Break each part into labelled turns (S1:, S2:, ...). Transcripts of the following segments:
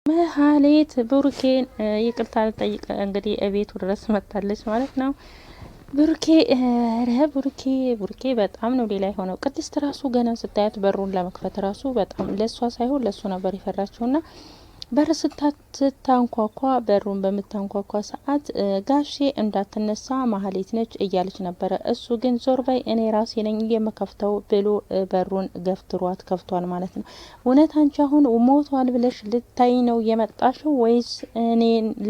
S1: መሀሌት ብሩኬን ይቅርታ ልጠይቅ እንግዲህ እቤቱ ድረስ መጥታለች ማለት ነው። ብሩኬ ብሩኬ በጣም ነው ሌላ የሆነው። ቅድስት ራሱ ገና ስታያት በሩን ለመክፈት ራሱ በጣም ለሷ ሳይሆን ለሱ ነበር የፈራችውና በር ስታንኳኳ በሩን በምታንኳኳ ሰዓት ጋሼ እንዳትነሳ መሀሌት ነች እያለች ነበረ። እሱ ግን ዞር በይ እኔ ራሴ ነኝ የምከፍተው ብሎ በሩን ገፍትሯት ከፍቷል ማለት ነው። እውነት አንቺ አሁን ሞቷል ብለሽ ልታይ ነው የመጣሽው ወይስ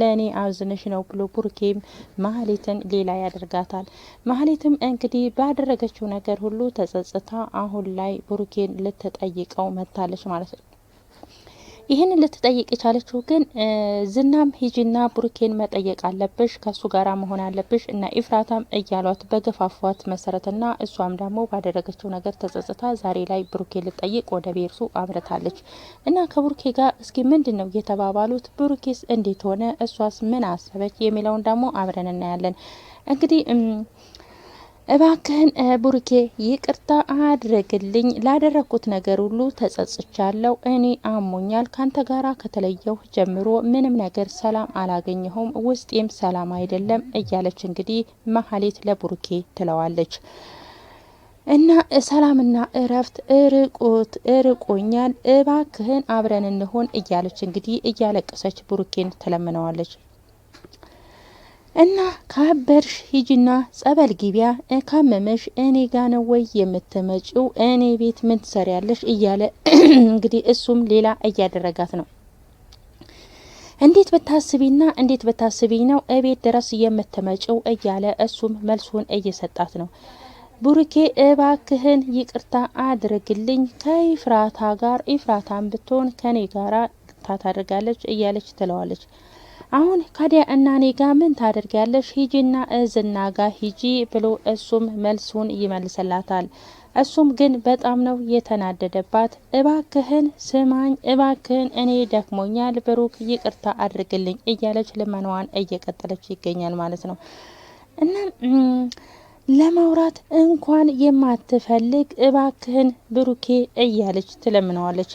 S1: ለእኔ አዝነሽ ነው ብሎ ቡርኬም መሀሌትን ሌላ ያደርጋታል። መሀሌትም እንግዲህ ባደረገችው ነገር ሁሉ ተጸጽታ አሁን ላይ ቡርኬን ልትጠይቀው መጥታለች ማለት ነው። ይህን ልትጠይቅ የቻለችው ግን ዝናም ሂጂና ቡርኬን መጠየቅ አለብሽ ከሱ ጋራ መሆን አለብሽ እና ኢፍራታም እያሏት በገፋፏት መሰረትና እሷም ደግሞ ባደረገችው ነገር ተጸጽታ ዛሬ ላይ ቡርኬን ልጠይቅ ወደ ቤርሱ አምርታለች። እና ከቡርኬ ጋር እስኪ ምንድን ነው የተባባሉት? ቡርኬስ እንዴት ሆነ? እሷስ ምን አሰበች? የሚለውን ደግሞ አብረን እናያለን። እንግዲህ እባክህን ቡርኬ ይቅርታ አድርግልኝ፣ ላደረኩት ነገር ሁሉ ተጸጽቻለሁ። እኔ አሞኛል፣ ካንተ ጋራ ከተለየሁ ጀምሮ ምንም ነገር ሰላም አላገኘሁም፣ ውስጤም ሰላም አይደለም እያለች እንግዲህ መሀሌት ለቡርኬ ትለዋለች። እና ሰላምና እረፍት እርቆኛል፣ እባክህን አብረን እንሆን እያለች እንግዲህ እያለቀሰች ቡርኬን ትለምነዋለች። እና ካበርሽ ሂጂና ጸበል ጊቢያ፣ ካመመሽ እኔ ጋ ነው ወይ የምትመጪው? እኔ ቤት ምን ትሰሪያለሽ? እያለ እንግዲህ እሱም ሌላ እያደረጋት ነው። እንዴት ብታስቢ ነው እቤት ድረስ የምትመጪው? እያለ እሱም መልሱን እየሰጣት ነው። ቡርኬ እባክህን ይቅርታ አድርግልኝ፣ ከኢፍራታ ጋር ኢፍራታን ብትሆን ከኔ ጋራ ታደርጋለች እያለች ትለዋለች። አሁን ካዲያ እና እኔ ጋ ምን ታደርጊያለሽ? ሂጂና ዝና ጋ ሂጂ ብሎ እሱም መልሱን ይመልስላታል። እሱም ግን በጣም ነው የተናደደባት። እባክህን ስማኝ፣ እባክህን እኔ ደክሞኛል፣ ብሩክ ይቅርታ አድርግልኝ እያለች ልመናዋን እየቀጠለች ይገኛል ማለት ነው። እና ለማውራት እንኳን የማትፈልግ እባክህን ብሩኬ እያለች ትለምነዋለች።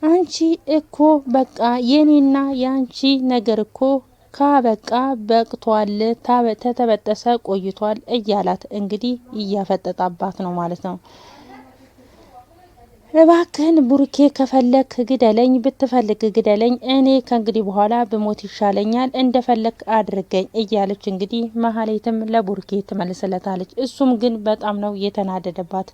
S1: አንቺ እኮ በቃ የኔና የአንቺ ነገር እኮ ካበቃ በቅቷል፣ ተተበጠሰ ቆይቷል እያላት እንግዲህ እያፈጠጣባት ነው ማለት ነው። እባክህን ቡርኬ ከፈለክ ግደለኝ፣ ብትፈልግ ግደለኝ፣ እኔ ከእንግዲህ በኋላ ብሞት ይሻለኛል፣ እንደፈለክ አድርገኝ እያለች እንግዲህ መሀሌትም ለቡርኬ ትመልስለታለች። እሱም ግን በጣም ነው የተናደደባት።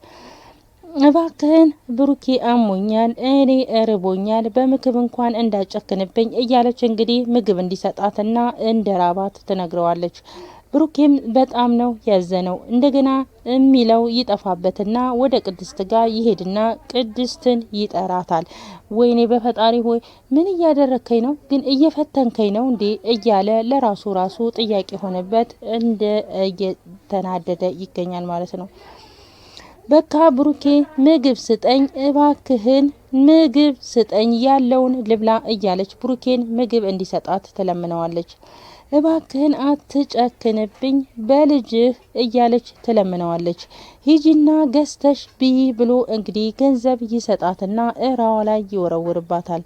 S1: እባክህን ብሩኬ አሞኛል፣ እኔ እርቦኛል፣ በምግብ እንኳን እንዳጨክንብኝ እያለች እንግዲህ ምግብ እንዲሰጣትና እንደ ራባት ትነግረዋለች። ብሩኬም በጣም ነው ያዘነው። እንደገና የሚለው ይጠፋበትና ወደ ቅድስት ጋር ይሄድና ቅድስትን ይጠራታል። ወይኔ በፈጣሪ ሆይ ምን እያደረከኝ ነው? ግን እየፈተንከኝ ነው እንዴ? እያለ ለራሱ ጥያቄ ሆነበት። እንደ እየተናደደ ይገኛል ማለት ነው። በቃ ብሩኬ ምግብ ስጠኝ፣ እባክህን ምግብ ስጠኝ፣ ያለውን ልብላ እያለች ብሩኬን ምግብ እንዲሰጣት ትለምነዋለች። እባክህን አትጨክንብኝ በልጅህ እያለች ትለምነዋለች። ሂጂና ገዝተሽ ብይ ብሎ እንግዲህ ገንዘብ ይሰጣትና እራዋ ላይ ይወረውርባታል።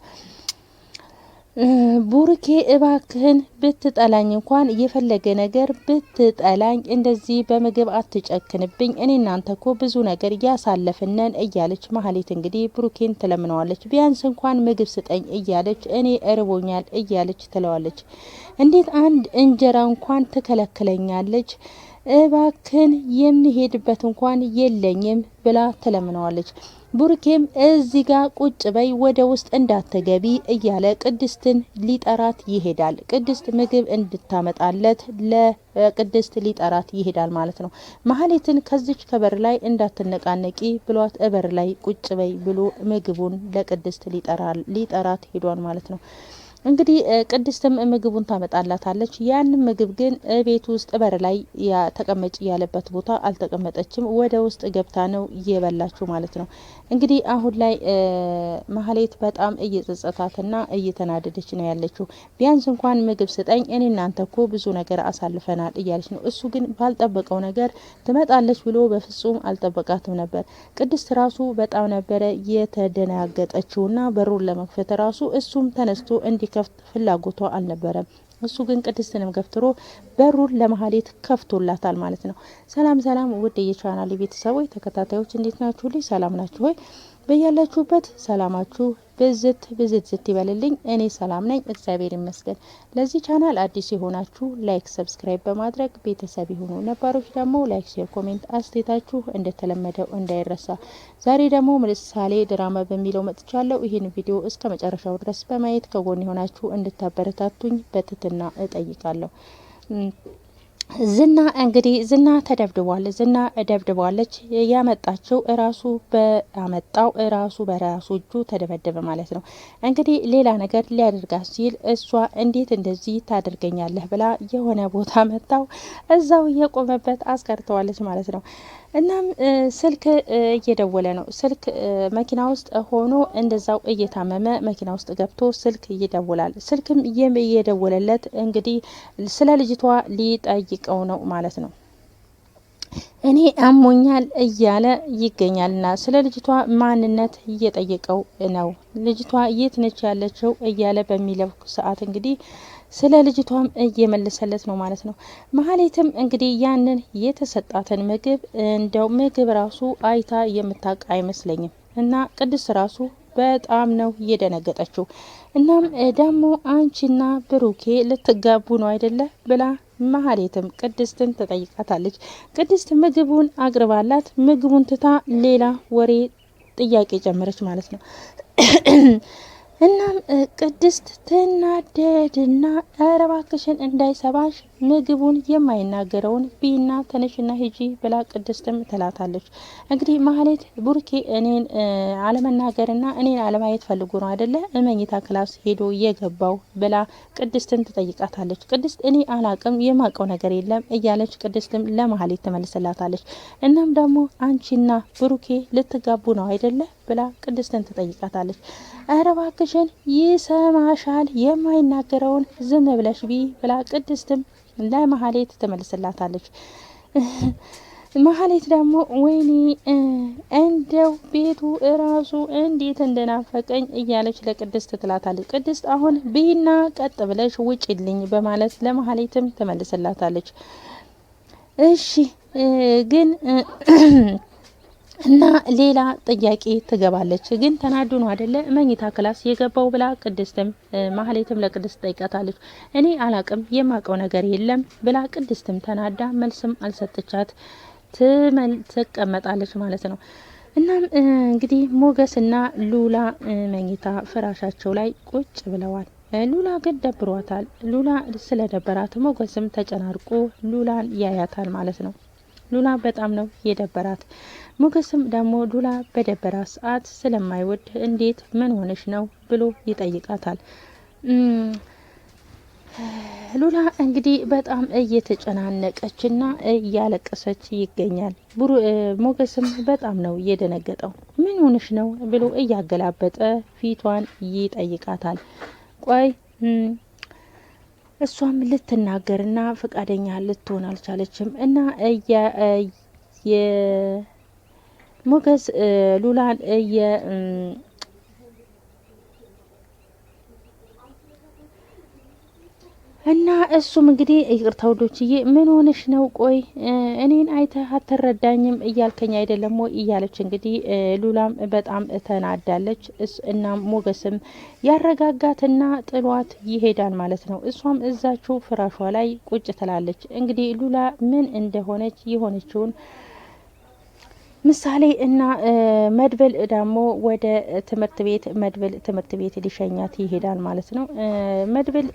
S1: ቡርኬ እባክህን ብትጠላኝ እንኳን የፈለገ ነገር ብትጠላኝ እንደዚህ በምግብ አትጨክንብኝ፣ እኔ እናንተ እኮ ብዙ ነገር ያሳለፍነን እያለች መሀሌት እንግዲህ ብሩኬን ትለምነዋለች። ቢያንስ እንኳን ምግብ ስጠኝ እያለች እኔ እርቦኛል እያለች ትለዋለች። እንዴት አንድ እንጀራ እንኳን ትከለክለኛለች? እባክህን የምሄድበት እንኳን የለኝም ብላ ትለምነዋለች። ቡርኬም እዚህ ጋር ቁጭ በይ ወደ ውስጥ እንዳትገቢ እያለ ቅድስትን ሊጠራት ይሄዳል። ቅድስት ምግብ እንድታመጣለት ለቅድስት ሊጠራት ይሄዳል ማለት ነው። መሀሌትን ከዚች ከበር ላይ እንዳትነቃነቂ ብሏት እበር ላይ ቁጭ በይ ብሎ ምግቡን ለቅድስት ሊጠራት ሄዷል ማለት ነው። እንግዲህ ቅድስትም ምግቡን ታመጣላታለች። ያንን ምግብ ግን ቤት ውስጥ በር ላይ ተቀመጭ ያለበት ቦታ አልተቀመጠችም። ወደ ውስጥ ገብታ ነው እየበላችሁ ማለት ነው። እንግዲህ አሁን ላይ ማህሌት በጣም እየጸጸታትና እየተናደደች ነው ያለችው። ቢያንስ እንኳን ምግብ ስጠኝ፣ እኔ እናንተ እኮ ብዙ ነገር አሳልፈናል እያለች ነው። እሱ ግን ባልጠበቀው ነገር ትመጣለች ብሎ በፍጹም አልጠበቃትም ነበር። ቅድስት ራሱ በጣም ነበረ የተደናገጠችውና በሩን ለመክፈት ራሱ እሱም ተነስቶ እንዲ ከፍት ፍላጎቷ አልነበረም። እሱ ግን ቅድስትንም ገፍትሮ በሩን ለማህሌት ከፍቶላታል ማለት ነው። ሰላም ሰላም፣ ውድ የቻናሌ ቤተሰቦች ተከታታዮች እንዴት ናችሁ? ልጅ ሰላም ናችሁ ሆይ? በያላችሁበት ሰላማችሁ ብዝት ዝት ይበልልኝ። እኔ ሰላም ነኝ፣ እግዚአብሔር ይመስገን። ለዚህ ቻናል አዲስ የሆናችሁ ላይክ፣ ሰብስክራይብ በማድረግ ቤተሰብ ይሁኑ። ነባሮች ደግሞ ላይክ፣ ሼር፣ ኮሜንት አስተያየታችሁ እንደተለመደው እንዳይረሳ። ዛሬ ደግሞ ምሳሌ ድራማ በሚለው መጥቻለሁ። ይህን ቪዲዮ እስከ መጨረሻው ድረስ በማየት ከጎን የሆናችሁ እንድታበረታቱኝ በትህትና እጠይቃለሁ። ዝና እንግዲህ ዝና ተደብድቧል። ዝና ደብድቧለች። ያመጣችው እራሱ በአመጣው እራሱ በራሱ እጁ ተደበደበ ማለት ነው። እንግዲህ ሌላ ነገር ሊያደርጋት ሲል እሷ እንዴት እንደዚህ ታደርገኛለህ ብላ የሆነ ቦታ መጣው እዛው እየቆመበት አስቀርተዋለች ማለት ነው። እናም ስልክ እየደወለ ነው። ስልክ መኪና ውስጥ ሆኖ እንደዛው እየታመመ መኪና ውስጥ ገብቶ ስልክ ይደውላል። ስልክም እየደወለለት እንግዲህ ስለ ልጅቷ ሊጠይቀው ነው ማለት ነው። እኔ አሞኛል እያለ ይገኛልና ስለ ልጅቷ ማንነት እየጠየቀው ነው። ልጅቷ የት ነች ያለችው እያለ በሚለው ሰዓት እንግዲህ ስለ ልጅቷም እየመለሰለት ነው ማለት ነው። ማህሌትም እንግዲህ ያንን የተሰጣትን ምግብ እንደው ምግብ ራሱ አይታ የምታውቅ አይመስለኝም እና ቅድስት ራሱ በጣም ነው እየደነገጠችው። እናም ደግሞ አንቺና ብሩኬ ልትጋቡ ነው አይደለ ብላ ማህሌትም ቅድስትን ትጠይቃታለች። ቅድስት ምግቡን አቅርባላት ምግቡን ትታ ሌላ ወሬ ጥያቄ ጨመረች ማለት ነው። እናም ቅድስት ትናደድና ኧረ እባክሽን እንዳይሰባሽ ምግቡን የማይናገረውን ቢና ተነሽና ሂጂ ብላ ቅድስትም ትላታለች። እንግዲህ ማህሌት ቡርኬ እኔን አለመናገርና እኔን አለማየት ፈልጎ ነው አይደለ እመኝታ ክላስ ሄዶ የገባው ብላ ቅድስትን ትጠይቃታለች። ቅድስት እኔ አላቅም የማውቀው ነገር የለም እያለች ቅድስትም ለማህሌት ትመልስላታለች። እናም ደግሞ አንቺና ብሩኬ ልትጋቡ ነው አይደለ ብላ ቅድስትን ትጠይቃታለች። ኧረ እባክሽን ይሰማሻል የማይናገረውን ዝም ብለሽ ቢ ብላ ቅድስትም ለማህሌት ትመልስላታለች። ማህሌት ደግሞ ወይኔ እንደው ቤቱ እራሱ እንዴት እንደናፈቀኝ እያለች ለቅድስት ትላታለች። ቅድስት አሁን ቢና ቀጥ ብለሽ ውጪልኝ በማለት ለማህሌትም ትመልስላታለች። እሺ ግን እና ሌላ ጥያቄ ትገባለች። ግን ተናዱ ነው አይደለ መኝታ ክላስ የገባው ብላ ቅድስትም ማህሌትም ለቅድስት ጠይቃታለች። እኔ አላቅም የማቀው ነገር የለም ብላ ቅድስትም ተናዳ መልስም አልሰጥቻት ትቀመጣለች ማለት ነው። እናም እንግዲህ ሞገስና ሉላ መኝታ ፍራሻቸው ላይ ቁጭ ብለዋል። ሉላ ግን ደብሯታል። ሉላ ስለደበራት ሞገስም ተጨናርቆ ሉላን ያያታል ማለት ነው። ሉላ በጣም ነው የደበራት። ሞገስም ደግሞ ሉላ በደበራት ሰዓት ስለማይወድ እንዴት ምን ሆነሽ ነው ብሎ ይጠይቃታል። ሉላ እንግዲህ በጣም እየተጨናነቀችና እያለቀሰች ይገኛል። ሞገስም በጣም ነው የደነገጠው። ምን ሆነሽ ነው ብሎ እያገላበጠ ፊቷን ይጠይቃታል። ቆይ እሷም ልትናገርና ፈቃደኛ ልትሆን አልቻለችም እና ሞገስ ሉላን እና እሱም እንግዲህ ይቅርታ ውዶችዬ ምን ሆነሽ ነው? ቆይ እኔን አይተህ አትረዳኝም እያልከኝ አይደለም ወይ እያለች እንግዲህ ሉላም በጣም ተናዳለች። እና ሞገስም ያረጋጋትና ጥሏት ይሄዳል ማለት ነው። እሷም እዛችው ፍራሿ ላይ ቁጭ ትላለች። እንግዲህ ሉላ ምን እንደሆነች የሆነችውን ምሳሌ እና መድብል ደግሞ ወደ ትምህርት ቤት ትምህርት ቤት ሊሸኛት ይሄዳል ማለት ነው። መድብል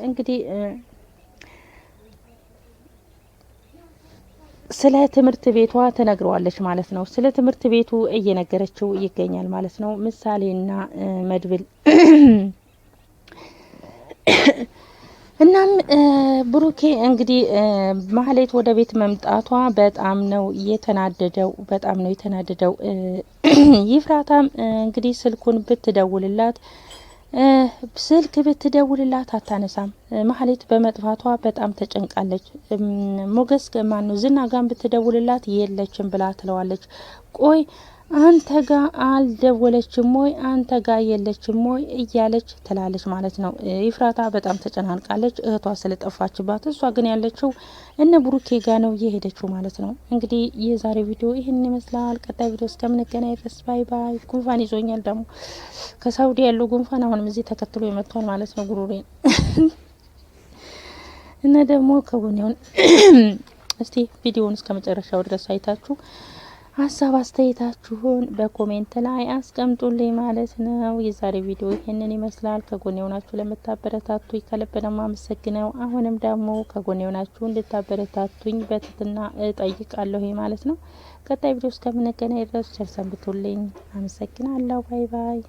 S1: እንግዲህ ስለ ትምህርት ቤቷ ትነግረዋለች ማለት ነው። ስለ ትምህርት ቤቱ እየነገረችው ይገኛል ማለት ነው። ምሳሌና መድብል እናም ብሩኬ እንግዲህ ማህሌት ወደ ቤት መምጣቷ በጣም ነው የተናደደው። ይፍራታም እንግዲህ ስልክ ብትደውልላት አታነሳም። ማህሌት በመጥፋቷ በጣም ተጨንቃለች። ሞገስ ማነው ዝና ጋር ብትደውልላት የለችም ብላ ትለዋለች። ቆይ አንተ ጋ አልደወለችም ወይ አንተ ጋ የለችም ወይ እያለች ትላለች ማለት ነው። ይፍራታ በጣም ተጨናንቃለች እህቷ ስለጠፋችባት። እሷ ግን ያለችው እነ ብሩኬ ጋ ነው እየሄደችው ማለት ነው። እንግዲህ የዛሬ ቪዲዮ ይህን ይመስላል። ቀጣይ ቪዲዮ እስከምንገናኝ ድረስ ባይ ባይ። ጉንፋን ይዞኛል ደግሞ ከሳውዲ ያለው ጉንፋን አሁንም እዚህ ተከትሎ ይመጣል ማለት ነው ጉሮሬን እና ደግሞ ከጎኔውን እስቲ ቪዲዮውን እስከ መጨረሻው ድረስ አይታችሁ ሀሳብ አስተያየታችሁን በኮሜንት ላይ አስቀምጡልኝ ማለት ነው። የዛሬ ቪዲዮ ይህንን ይመስላል። ከጎኔ ሆናችሁ ለምታበረታቱኝ ከልብ ነው የማመሰግነው። አሁንም ደግሞ ከጎኔ ሆናችሁ እንድታበረታቱኝ በትህትና እጠይቃለሁ ማለት ነው። ቀጣይ ቪዲዮ እስከምንገናኝ ድረስ ቸር ሰንብቱልኝ። አመሰግናለሁ። ባይ ባይ።